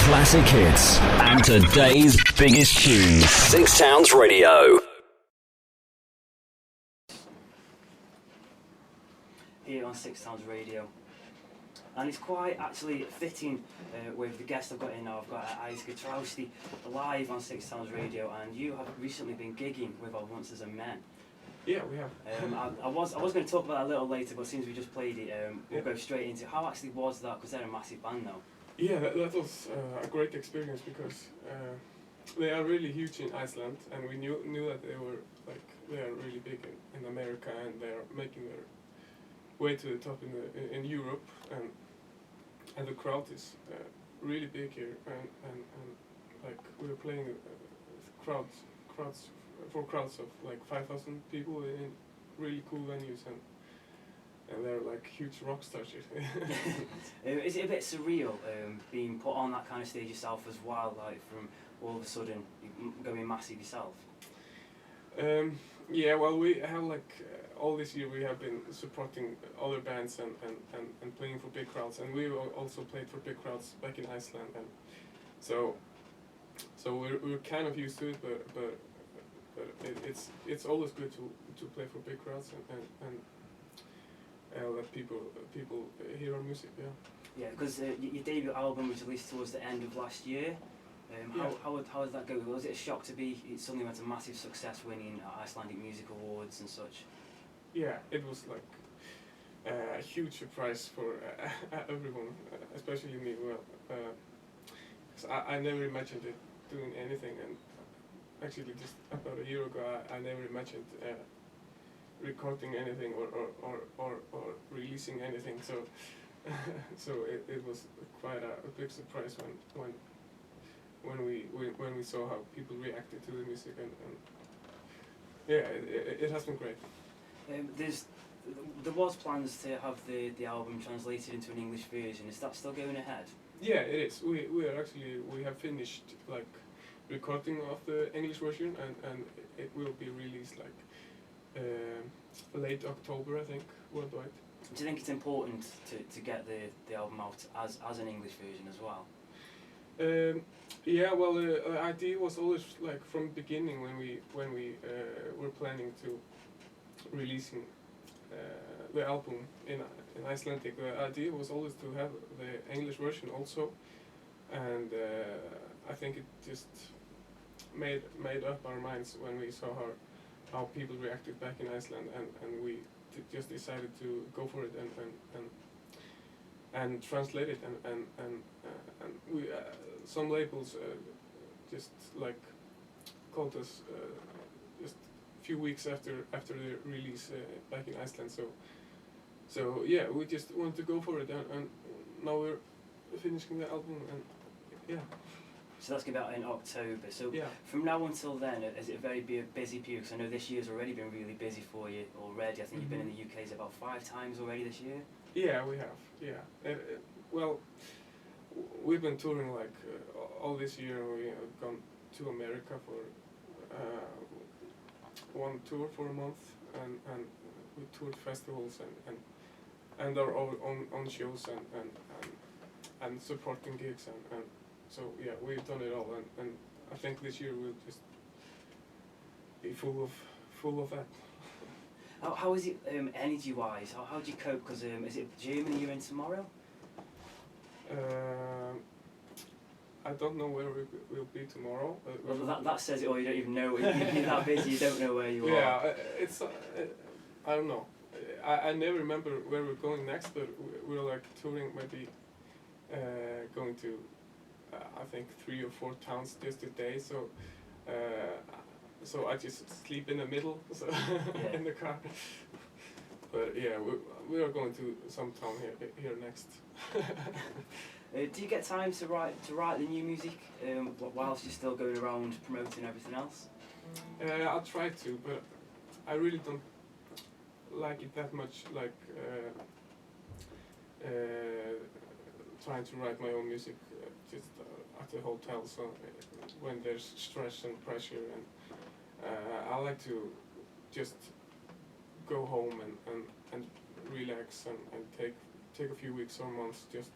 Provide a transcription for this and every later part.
classic hits and today's biggest tunes. Six Sounds Radio. Here on Six Sounds Radio. And it's quite actually fitting with the guest I've got in now. I've got Ásgeir Trausti live on Six Sounds Radio, and you have recently been gigging with our Monsters and Men. Yeah, we have. I was going to talk about that a little later, but since we just played it, we'll go straight into how actually was that, because they're a massive band now. Yeah, that was a great experience because they are really huge in Iceland, and we knew that they are really big in America, and they are making their way to the top in Europe, and the crowd is really big here, and like we were playing crowds of like 5,000 people in really cool venues, and they're like huge rock stars here. Is it a bit surreal being put on that kind of stage yourself as well, like from all of a sudden going massive yourself? Yeah, well, we have like all this year we have been supporting other bands and playing for big crowds, and we also played for big crowds back in Iceland, and so we're kind of used to it, but it's always good to play for big crowds and let people hear our music. Yeah, because your debut album was released towards the end of last year. How did that go? Was it a shock to be suddenly went to massive success, winning Icelandic Music Awards and such? Yeah, it was like a huge surprise for everyone, especially me. Well, 'cause I never imagined it doing anything, and actually just about a year ago I never imagined recording anything or releasing anything. So so it was quite a big surprise when we saw how people reacted to the music, and yeah, it has been great. There was plans to have the album translated into an English version. Is that still going ahead? Yeah, it is. We have finished like recording of the English version, and it will be released like late October, I think, worldwide. Do you think it's important to get the album out as an English version as well? Yeah, well, the idea was always like from the beginning when we were planning to releasing the album in Icelandic. The idea was always to have the English version also, and I think it just made up our minds when we saw how people reacted back in Iceland, and we just decided to go for it and translate it, and we some labels just like called us just a few weeks after the release back in Iceland. So yeah, we just wanted to go for it, and now we're finishing the album, and yeah. So that's going to be out in October. So yeah. From now until then, is it a very busy period? Because I know this year's already been really busy for you already. I think you've been in the UK about 5 times already this year. Yeah, we have. Yeah. Well, we've been touring like all this year. We have gone to America for one tour for a month, and we toured festivals and our own shows and supporting gigs, and so yeah, we've done it all, and I think this year we'll just be full of that. How is it energy-wise? How do you cope? Because is it Germany you're in tomorrow? I don't know where we will be tomorrow. Well, that says it all. You don't even know. You're that busy. You don't know where you are. Yeah, it's I don't know. I never remember where we're going next, but we're like touring, maybe going to I think 3 or 4 towns just a day. So I just sleep in the middle, so in the car. But yeah, we are going to some town here next. Do you get time to write the new music whilst you're still going around promoting everything else? I'll try to, but I really don't like it that much. Like trying to write my own music just at the hotel. So when there's stress and pressure, and I like to just go home and relax and take a few weeks or months just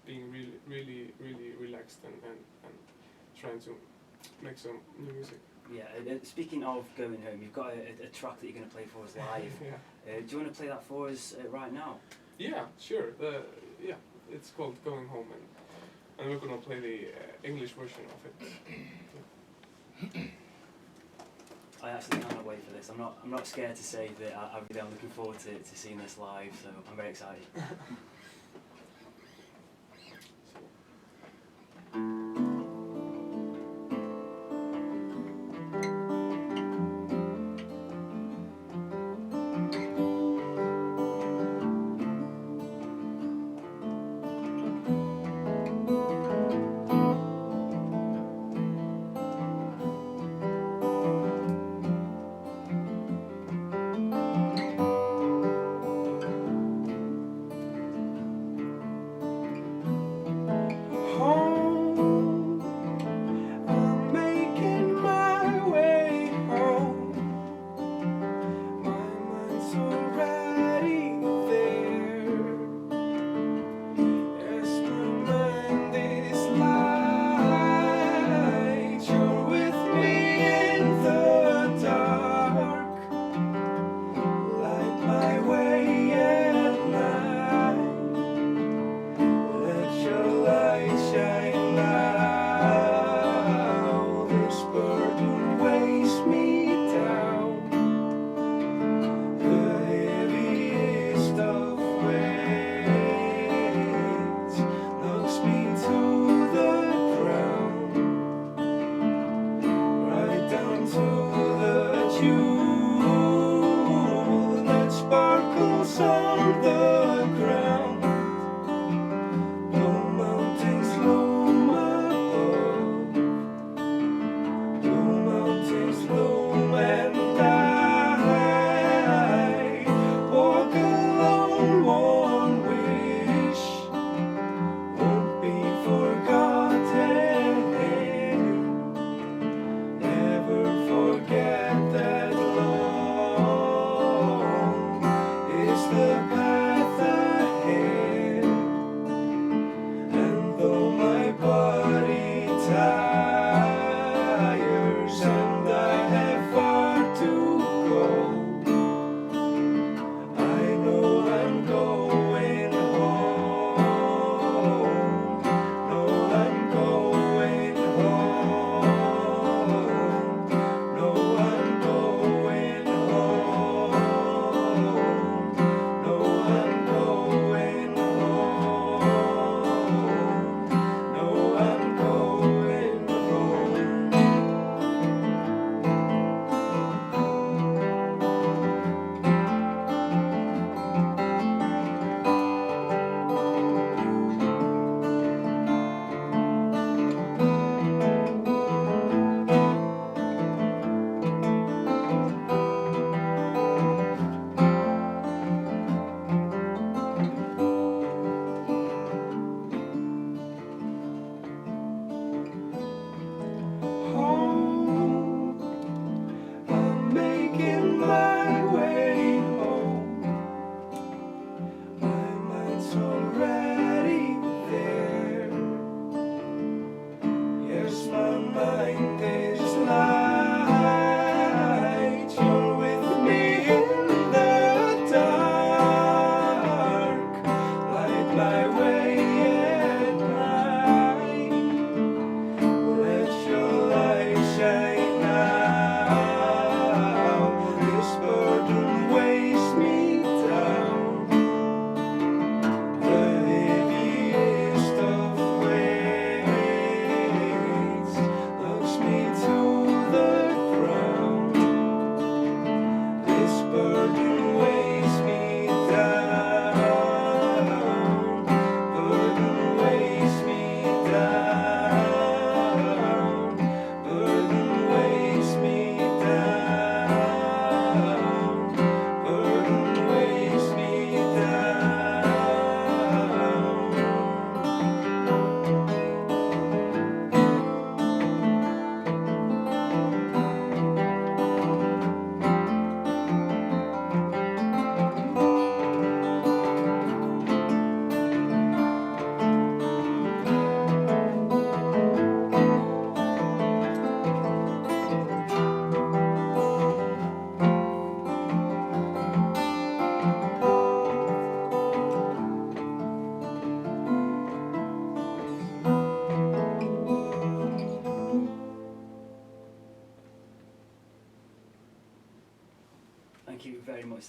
being really relaxed and trying to make some new music. Yeah, speaking of going home, you've got a track that you're going to play for us live. Yeah. Do you want to play that for us right now? Yeah, sure. Yeah, it's called Going Home, and we're gonna play the English version of it. I actually cannot wait for this. I'm not scared to say that I really am looking forward to seeing this live, so I'm very excited.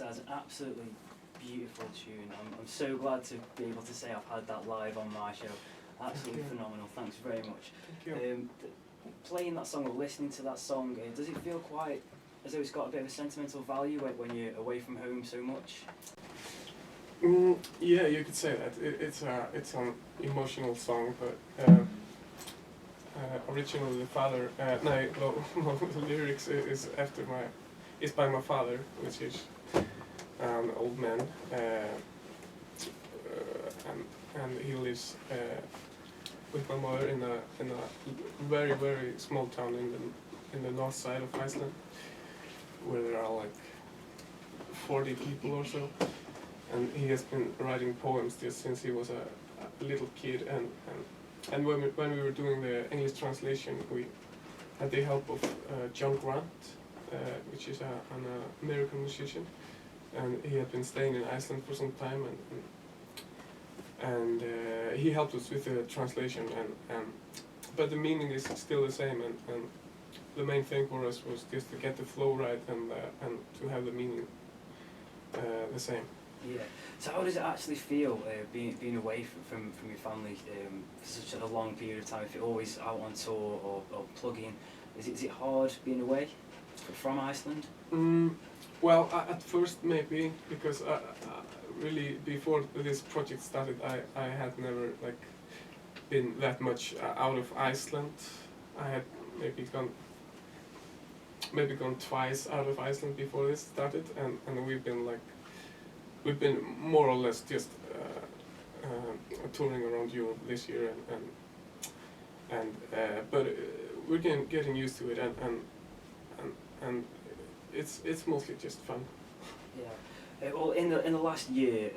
much. That's an absolutely beautiful tune. I'm so glad to be able to say I've had that live on my show. Absolutely phenomenal. Thanks very much. Thank you. Playing that song or listening to that song, does it feel quite as though it's got a bit of a sentimental value when you're away from home so much? Yeah, you could say that. It's an emotional song, but originally the father. The lyrics is by my father, which is an old man, and he lives with my mother in a very small town in the north side of Iceland, where there are like 40 people or so. And he has been writing poems just since he was a little kid, and when we were doing the English translation, we had the help of John Grant, which is an American musician, and he had been staying in Iceland for some time, and he helped us with the translation, but the meaning is still the same, and the main thing for us was just to get the flow right and to have the meaning the same. Yeah. So how does it actually feel being away from your family for such a long period of time? If you're always out on tour or plugging, is it hard being away from Iceland? Well, at first maybe, because really before this project started, I had never like been that much out of Iceland. I had maybe gone twice out of Iceland before this started, and we've been more or less just touring around Europe this year, but we're getting used to it, and it's mostly just fun. Yeah. Well, in the last year,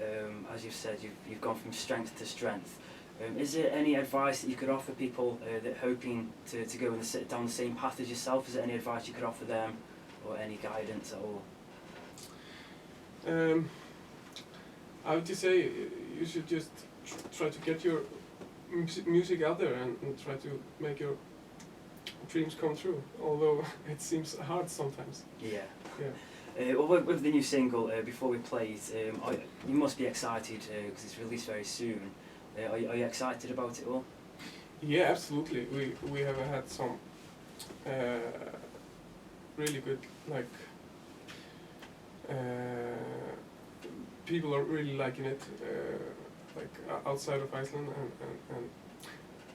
as you've said, you've gone from strength to strength. Is there any advice that you could offer people that hoping to go down the same path as yourself? Is there any advice you could offer them, or any guidance at all? I would just say you should just try to get your music out there and try to make your dreams come true, although it seems hard sometimes. Yeah. Yeah. Well, with the new single, before we play it, you must be excited because it's released very soon. Are you excited about it all? Yeah, absolutely. We have had some really good people are really liking it, outside of Iceland,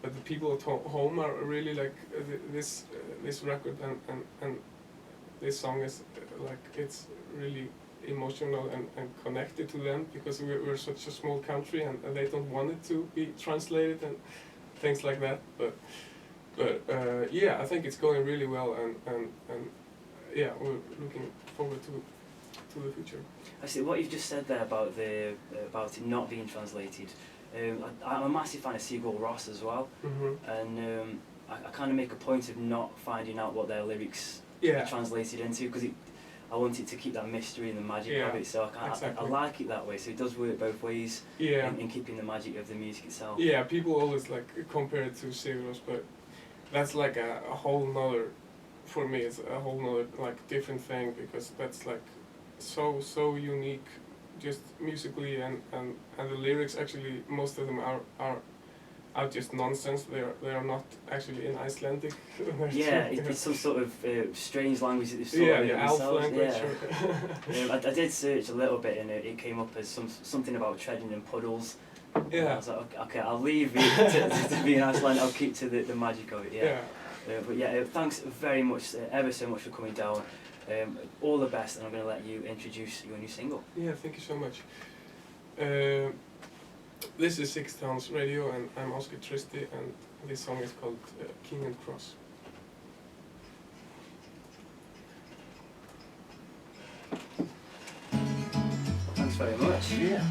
but the people at home are really like this record, and this song is it's really emotional and connected to them, because we're such a small country, and they don't want it to be translated and things like that. But yeah, I think it's going really well, and yeah, we're looking forward to the future. Actually, what you've just said there about it not being translated, I'm a massive fan of Sigur Ros as well, and I kind of make a point of not finding out what their lyrics are translated into, because I want it to keep that mystery and the magic of it. So I like it that way. So it does work both ways in keeping the magic of the music itself. Yeah, people always compare it to Sigur Ros, but that's like a whole nother. For me, it's a whole nother different thing, because that's so unique, just musically, and the lyrics, actually most of them are just nonsense. They are not actually in Icelandic. Yeah, it's some sort of strange language that they've sort of the elf language. Yeah. I did search a little bit, and it came up as something about treading in puddles. Yeah. I was like, okay, I'll leave it to be in Iceland. I'll keep to the magic of it. Yeah. But yeah, thanks very much, ever so much for coming down. All the best, and I'm going to let you introduce your new single. Yeah, thank you so much. This is Six Towns Radio, and I'm Ásgeir Trausti, and this song is called King and Cross. Thanks very much. Yeah.